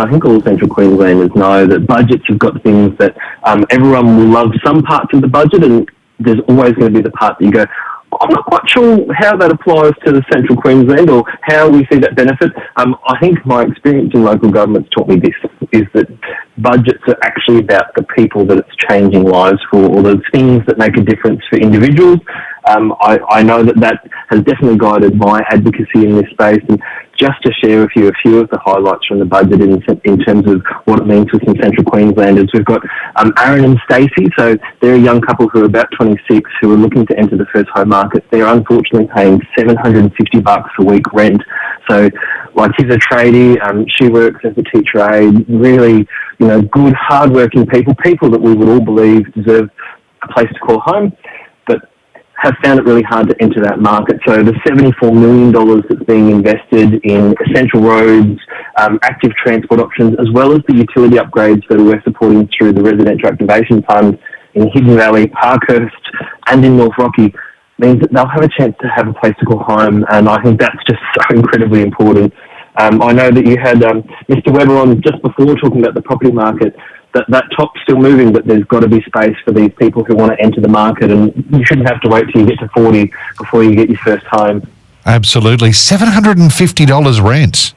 I think all Central Queenslanders know that budgets have got things that everyone will love some parts of the budget, and there's always going to be the part that you go, I'm not quite sure how that applies to the Central Queensland or how we see that benefit. I think my experience in local government's taught me this, is that budgets are actually about the people that it's changing lives for, or the things that make a difference for individuals. I know that has definitely guided my advocacy in this space. And just to share with you a few of the highlights from the budget in terms of what it means for some Central Queenslanders, we've got Aaron and Stacey. So they're a young couple who are about 26 who are looking to enter the first home market. They're unfortunately paying $750 a week rent. So like, he's a tradie, she works as a teacher aide, really, good, hard-working people that we would all believe deserve a place to call home, but have found it really hard to enter that market. So the $74 million that's being invested in essential roads, active transport options, as well as the utility upgrades that we're supporting through the Residential Activation Fund in Hidden Valley, Parkhurst, and in North Rocky, means that they'll have a chance to have a place to call home. And I think that's just so incredibly important. I know that you had Mr. Webber on just before talking about the property market, that top's still moving, but there's got to be space for these people who want to enter the market, and you shouldn't have to wait till you get to 40 before you get your first home. Absolutely. $750 rent.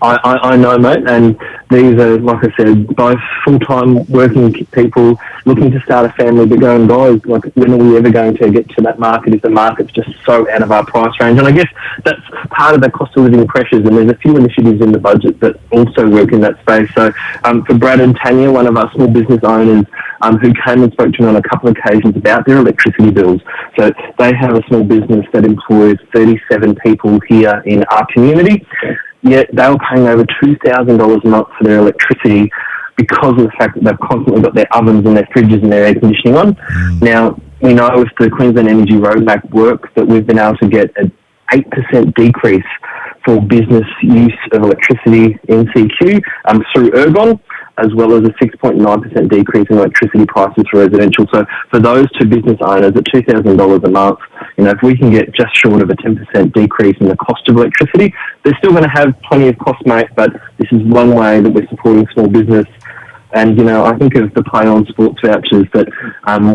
I know, mate, and these are, like I said, both full-time working people looking to start a family, but going, guys, like, when are we ever going to get to that market if the market's just so out of our price range? And I guess that's part of the cost of living pressures, and there's a few initiatives in the budget that also work in that space. So for Brad and Tanya, one of our small business owners, who came and spoke to me on a couple of occasions about their electricity bills. So they have a small business that employs 37 people here in our community. Yet they were paying over $2,000 a month for their electricity because of the fact that they've constantly got their ovens and their fridges and their air conditioning on. Now, we know with the Queensland Energy Roadmap work that we've been able to get an 8% decrease for business use of electricity in CQ through Ergon, as well as a 6.9% decrease in electricity prices for residential. So for those two business owners at $2,000 a month, if we can get just short of a 10% decrease in the cost of electricity, they're still going to have plenty of cost, mate, but this is one way that we're supporting small business. And, I think of the Play On sports vouchers that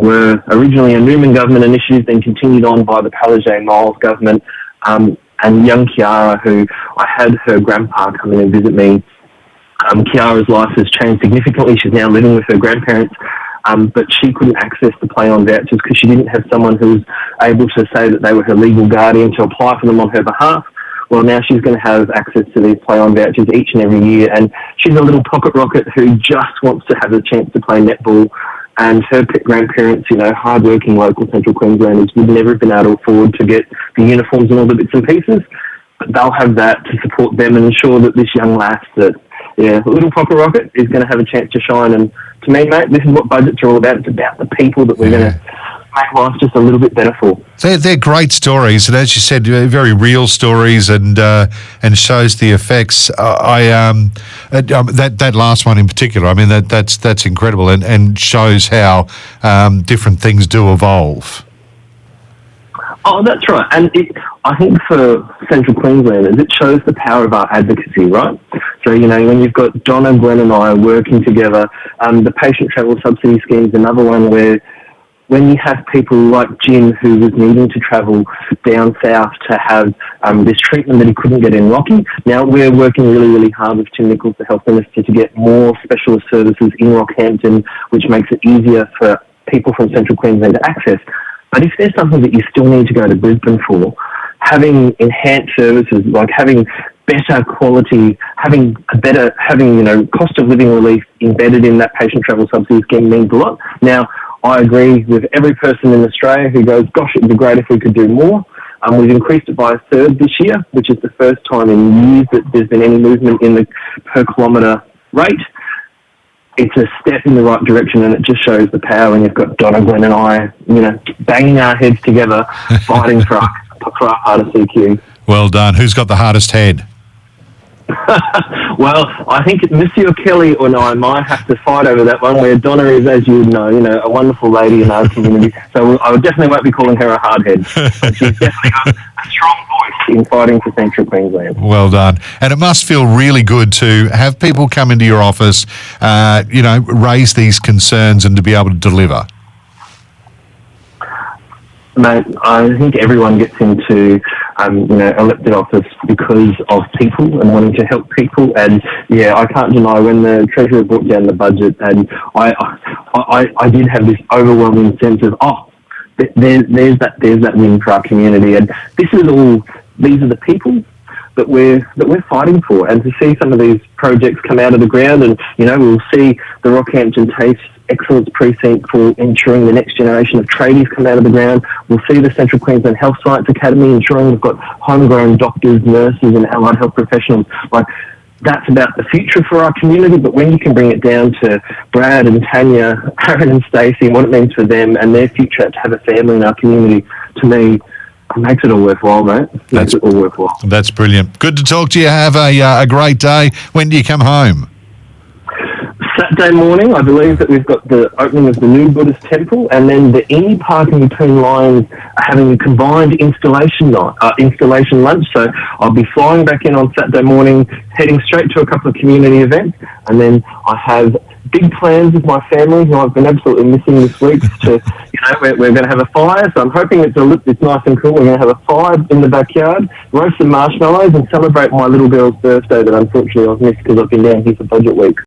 were originally a Newman government initiative, then continued on by the Palaszczuk Miles government, and young Kiara, who I had her grandpa come in and visit me. Kiara's life has changed significantly. She's now living with her grandparents, but she couldn't access the Play On vouchers because she didn't have someone who was able to say that they were her legal guardian to apply for them on her behalf. Well, now she's going to have access to these Play On vouchers each and every year, and she's a little pocket rocket who just wants to have a chance to play netball. And her grandparents, hard-working local Central Queenslanders, would never have been able to afford to get the uniforms and all the bits and pieces, but they'll have that to support them and ensure that this young lass that, a little pocket rocket, is going to have a chance to shine. And to me, mate, this is what budgets are all about. It's about the people that we're going to make life just a little bit better for. They're great stories, and as you said, very real stories, and shows the effects. That last one in particular, I mean, that's incredible, and shows how different things do evolve. Oh, that's right. And I think for Central Queenslanders, it shows the power of our advocacy, right? So, when you've got Donna, Glen and I working together, the patient travel subsidy scheme is another one where when you have people like Jim, who was needing to travel down south to have this treatment that he couldn't get in Rocky. Now, we're working really, really hard with Tim Nichols, the Health Minister, to get more specialist services in Rockhampton, which makes it easier for people from Central Queensland to access. But if there's something that you still need to go to Brisbane for, having enhanced services, like having better quality, having cost of living relief embedded in that patient travel subsidy scheme means a lot. Now, I agree with every person in Australia who goes, gosh, it would be great if we could do more. We've increased it by a third this year, which is the first time in years that there's been any movement in the per kilometre rate. It's a step in the right direction, and it just shows the power when you've got Donna, Glen and I, banging our heads together, fighting for our part of CQ. Well done. Who's got the hardest head? Well, I think Monsieur Kelly and I might have to fight over that one, where Donna is, as you would know, a wonderful lady in our community. So I definitely won't be calling her a hardhead. But she's definitely got a strong voice. in fighting for Central Queensland. Well done. And it must feel really good to have people come into your office, raise these concerns and to be able to deliver. Mate, I think everyone gets into, elected office because of people and wanting to help people. And yeah, I can't deny when the Treasurer brought down the budget, and I did have this overwhelming sense of, there's that win for our community. And these are the people that we're fighting for. And to see some of these projects come out of the ground, and we'll see the Rockhampton Taste Excellence Precinct for ensuring the next generation of tradies come out of the ground. We'll see the Central Queensland Health Science Academy ensuring we've got homegrown doctors, nurses and allied health professionals. Like, that's about the future for our community, but when you can bring it down to Brad and Tanya, Aaron and Stacey, and what it means for them and their future to have a family in our community, to me, it makes it all worthwhile, mate. Makes it all worthwhile. That's brilliant. Good to talk to you. Have a great day. When do you come home? Saturday morning, I believe that we've got the opening of the new Buddhist temple, and then the Eni Park and Between Lions are having a combined installation lunch. So I'll be flying back in on Saturday morning, heading straight to a couple of community events, and then I have big plans with my family, who I've been absolutely missing this week. We're going to have a fire, so I'm hoping it's nice and cool. We're going to have a fire in the backyard, roast some marshmallows, and celebrate my little girl's birthday that unfortunately I've missed because I've been down here for budget week.